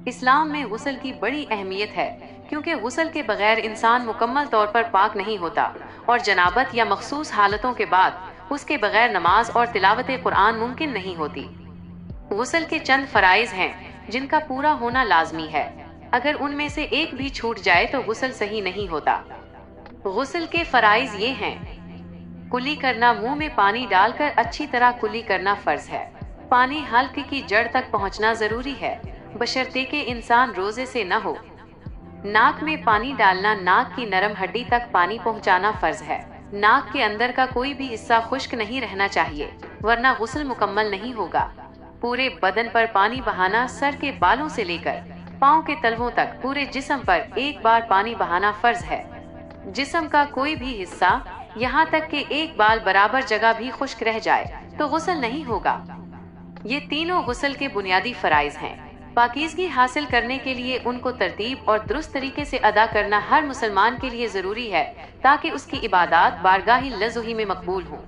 اسلام میں غسل کی بڑی اہمیت ہے، کیونکہ غسل کے بغیر انسان مکمل طور پر پاک نہیں ہوتا، اور جنابت یا مخصوص حالتوں کے بعد اس کے بغیر نماز اور تلاوت قرآن ممکن نہیں ہوتی۔ غسل کے چند فرائض ہیں جن کا پورا ہونا لازمی ہے۔ اگر ان میں سے ایک بھی چھوٹ جائے تو غسل صحیح نہیں ہوتا۔ غسل کے فرائض یہ ہیں: کلی کرنا، منہ میں پانی ڈال کر اچھی طرح کلی کرنا فرض ہے۔ پانی حلق کی جڑ تک پہنچنا ضروری ہے، بشرطے کہ انسان روزے سے نہ ہو۔ ناک میں پانی ڈالنا، ناک کی نرم ہڈی تک پانی پہنچانا فرض ہے۔ ناک کے اندر کا کوئی بھی حصہ خشک نہیں رہنا چاہیے، ورنہ غسل مکمل نہیں ہوگا۔ پورے بدن پر پانی بہانا، سر کے بالوں سے لے کر پاؤں کے تلووں تک پورے جسم پر ایک بار پانی بہانا فرض ہے۔ جسم کا کوئی بھی حصہ، یہاں تک کہ ایک بال برابر جگہ بھی خشک رہ جائے تو غسل نہیں ہوگا۔ یہ تینوں غسل کے بنیادی فرائض ہیں۔ پاکیزگی حاصل کرنے کے لیے ان کو ترتیب اور درست طریقے سے ادا کرنا ہر مسلمان کے لیے ضروری ہے، تاکہ اس کی عبادات بارگاہ الہی میں مقبول ہوں۔